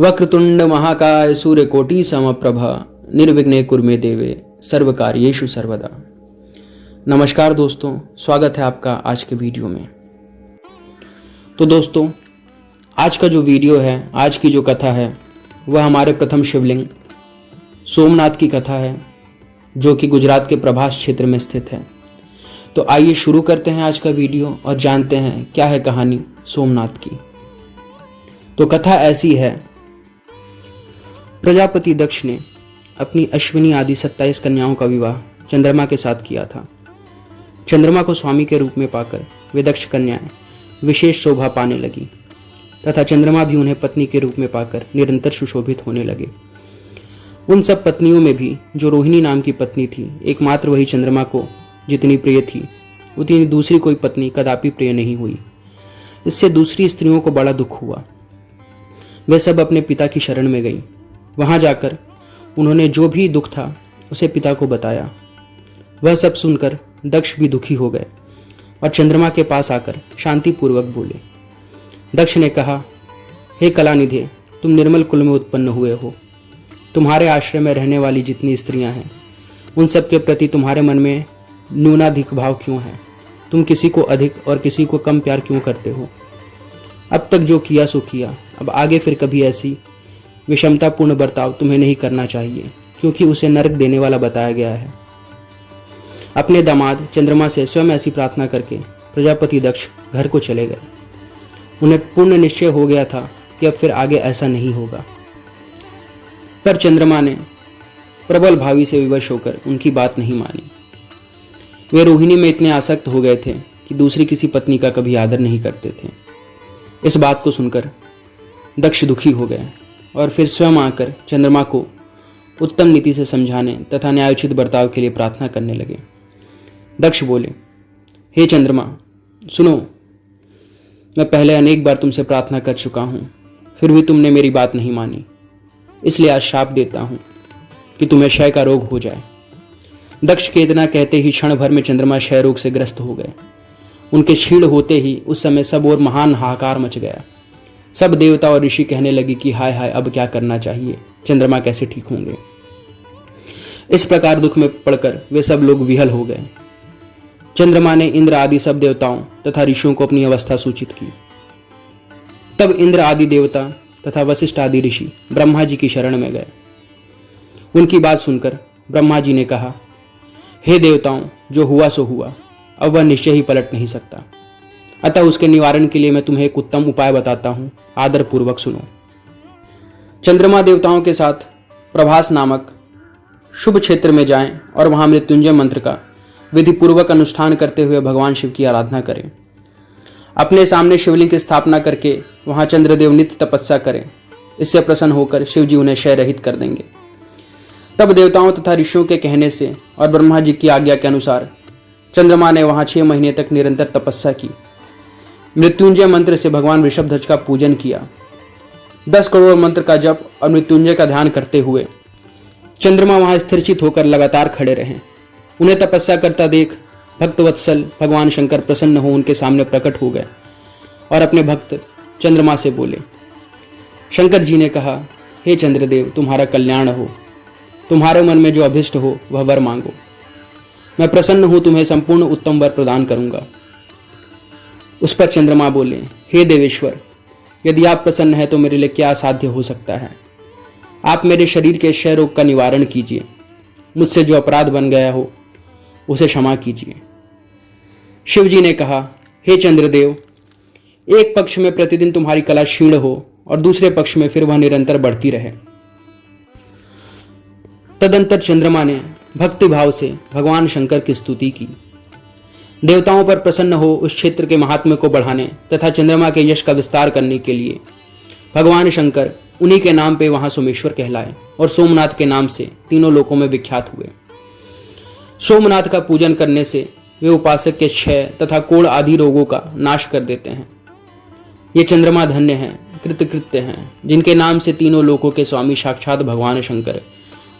वक्रतुंड महाकाय सूर्यकोटि समप्रभा निर्विघ्ने कुरु मे देवे सर्वकार्येषु सर्वदा। नमस्कार दोस्तों, स्वागत है आपका आज के वीडियो में। तो दोस्तों, आज का जो वीडियो है, आज की जो कथा है, वह हमारे प्रथम शिवलिंग सोमनाथ की कथा है, जो कि गुजरात के प्रभास क्षेत्र में स्थित है। तो आइए शुरू करते हैं आज का वीडियो और जानते हैं क्या है कहानी सोमनाथ की। तो कथा ऐसी है, प्रजापति दक्ष ने अपनी अश्विनी आदि 27 कन्याओं का विवाह चंद्रमा के साथ किया था। चंद्रमा को स्वामी के रूप में पाकर वे दक्ष कन्याएं विशेष शोभा पाने लगी तथा चंद्रमा भी उन्हें पत्नी के रूप में पाकर निरंतर सुशोभित होने लगे। उन सब पत्नियों में भी जो रोहिणी नाम की पत्नी थी, एकमात्र वही चंद्रमा को जितनी प्रिय थी उतनी दूसरी कोई पत्नी कदापि प्रिय नहीं हुई। इससे दूसरी स्त्रियों को बड़ा दुख हुआ। वे सब अपने पिता की शरण में गईं। वहां जाकर उन्होंने जो भी दुख था उसे पिता को बताया। वह सब सुनकर दक्ष भी दुखी हो गए और चंद्रमा के पास आकर शांतिपूर्वक बोले। दक्ष ने कहा, हे कलानिधे, तुम निर्मल कुल में उत्पन्न हुए हो। तुम्हारे आश्रय में रहने वाली जितनी स्त्रियां हैं उन सब के प्रति तुम्हारे मन में न्यूनाधिक भाव क्यों है? तुम किसी को अधिक और किसी को कम प्यार क्यों करते हो? अब तक जो किया सो किया, अब आगे फिर कभी ऐसी विषमतापूर्ण बर्ताव तुम्हें नहीं करना चाहिए, क्योंकि उसे नरक देने वाला बताया गया है। अपने दामाद चंद्रमा से स्वयं ऐसी प्रार्थना करके प्रजापति दक्ष घर को चले गए। उन्हें पूर्ण निश्चय हो गया था कि अब फिर आगे ऐसा नहीं होगा। पर चंद्रमा ने प्रबल भावी से विवश होकर उनकी बात नहीं मानी। वे रोहिणी में इतने आसक्त हो गए थे कि दूसरी किसी पत्नी का कभी आदर नहीं करते थे। इस बात को सुनकर दक्ष दुखी हो गए और फिर स्वयं आकर चंद्रमा को उत्तम नीति से समझाने तथा न्यायोचित बर्ताव के लिए प्रार्थना करने लगे। दक्ष बोले, हे चंद्रमा, सुनो, मैं पहले अनेक बार तुमसे प्रार्थना कर चुका हूं, फिर भी तुमने मेरी बात नहीं मानी। इसलिए आज शाप देता हूं कि तुम्हें क्षय का रोग हो जाए। दक्ष के इतना कहते ही क्षण भर में चंद्रमा क्षय रोग से ग्रस्त हो गए। उनके क्षीण होते ही उस समय सब और महान हाहाकार मच गया। सब देवता और ऋषि कहने लगे कि हाय हाय, अब क्या करना चाहिए, चंद्रमा कैसे ठीक होंगे। इस प्रकार दुख में पड़कर वे सब लोग विहल हो गए। चंद्रमा ने इंद्र आदि सब देवताओं तथा ऋषियों को अपनी अवस्था सूचित की। तब इंद्र आदि देवता तथा वशिष्ठ आदि ऋषि ब्रह्मा जी की शरण में गए। उनकी बात सुनकर ब्रह्मा जी ने कहा, हे देवताओं, जो हुआ सो हुआ, अब वह निश्चय ही पलट नहीं सकता। अतः उसके निवारण के लिए मैं तुम्हें एक उत्तम उपाय बताता हूं, आदर पूर्वक सुनो। चंद्रमा देवताओं के साथ प्रभास नामक शुभ क्षेत्र में जाएं और वहां मृत्युंजय मंत्र का विधि पूर्वक अनुष्ठान करते हुए भगवान शिव की आराधना करें। अपने सामने शिवलिंग की स्थापना करके वहां चंद्रदेव नित्य तपस्या करें। इससे प्रसन्न होकर शिव जी उन्हें क्षय रहित कर देंगे। तब देवताओं तथा ऋषियों के कहने से और ब्रह्मा जी की आज्ञा के अनुसार चंद्रमा ने वहां 6 महीने तक निरंतर तपस्या की। मृत्युंजय मंत्र से भगवान ऋषभध्वज का पूजन किया। 10 करोड़ मंत्र का जप और मृत्युंजय का ध्यान करते हुए चंद्रमा वहां स्थिरचित होकर लगातार खड़े रहे। उन्हें तपस्या करता देख भक्तवत्सल भगवान शंकर प्रसन्न हो उनके सामने प्रकट हो गए और अपने भक्त चंद्रमा से बोले। शंकर जी ने कहा, हे चंद्रदेव, तुम्हारा कल्याण हो। तुम्हारे मन में जो अभिष्ट हो वह वर मांगो। मैं प्रसन्न हूं, तुम्हें संपूर्ण उत्तम वर प्रदान करूंगा। उस पर चंद्रमा बोले, हे देवेश्वर, यदि आप प्रसन्न हैं तो मेरे लिए क्या असाध्य हो सकता है। आप मेरे शरीर के क्षय रोग का निवारण कीजिए। मुझसे जो अपराध बन गया हो उसे क्षमा कीजिए। शिव जी ने कहा, हे चंद्रदेव, एक पक्ष में प्रतिदिन तुम्हारी कला क्षीण हो और दूसरे पक्ष में फिर वह निरंतर बढ़ती रहे। तदंतर चंद्रमा ने भक्ति भाव से भगवान शंकर की स्तुति की। देवताओं पर प्रसन्न हो उस क्षेत्र के महात्म्य को बढ़ाने तथा चंद्रमा के यश का विस्तार करने के लिए भगवान शंकर उन्हीं के नाम पे वहां सोमेश्वर कहलाए और सोमनाथ के नाम से तीनों लोकों में विख्यात हुए। सोमनाथ का पूजन करने से वे उपासक के क्षय तथा कोढ़ आदि रोगों का नाश कर देते हैं। ये चंद्रमा धन्य हैं, कृतकृत्य हैं, जिनके नाम से तीनों लोकों के स्वामी साक्षात भगवान शंकर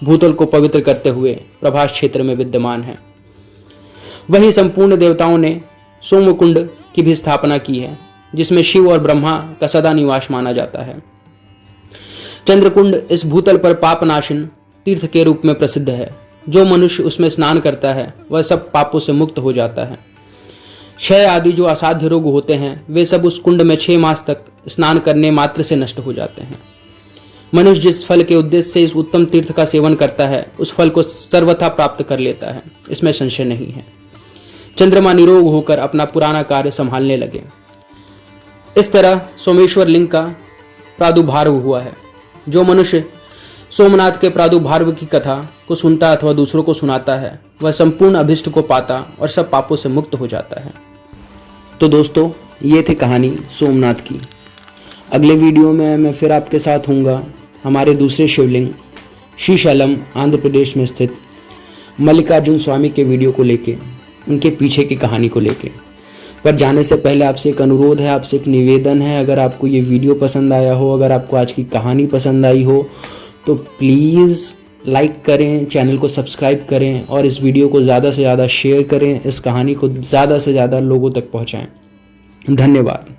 भूतल को पवित्र करते हुए प्रभास क्षेत्र में विद्यमान हैं। वहीं संपूर्ण देवताओं ने सोमकुंड की भी स्थापना की है, जिसमें शिव और ब्रह्मा का सदा निवास माना जाता है। चंद्रकुंड इस भूतल पर पापनाशन तीर्थ के रूप में प्रसिद्ध है। जो मनुष्य उसमें स्नान करता है वह सब पापों से मुक्त हो जाता है। क्षय आदि जो असाध्य रोग होते हैं वे सब उस कुंड में 6 मास तक स्नान करने मात्र से नष्ट हो जाते हैं। मनुष्य जिस फल के उद्देश्य से इस उत्तम तीर्थ का सेवन करता है उस फल को सर्वथा प्राप्त कर लेता है, इसमें संशय नहीं है। चंद्रमा निरोग होकर अपना पुराना कार्य संभालने लगे। इस तरह सोमेश्वर लिंग का प्रादुर्भाव हुआ है। जो मनुष्य सोमनाथ के प्रादुर्भाव की कथा को सुनता अथवा दूसरों को सुनाता है वह संपूर्ण अभिष्ट को पाता और सब पापों से मुक्त हो जाता है। तो दोस्तों, ये थी कहानी सोमनाथ की। अगले वीडियो में मैं फिर आपके साथ हूँगा हमारे दूसरे शिवलिंग श्रीशैलम आंध्र प्रदेश में स्थित मल्लिकार्जुन स्वामी के वीडियो को लेके, उनके पीछे की कहानी को लेके। पर जाने से पहले आपसे एक अनुरोध है, आपसे एक निवेदन है, अगर आपको ये वीडियो पसंद आया हो, अगर आपको आज की कहानी पसंद आई हो तो प्लीज़ लाइक करें, चैनल को सब्सक्राइब करें और इस वीडियो को ज़्यादा से ज़्यादा शेयर करें, इस कहानी को ज़्यादा से ज़्यादा लोगों तक पहुँचाएँ। धन्यवाद।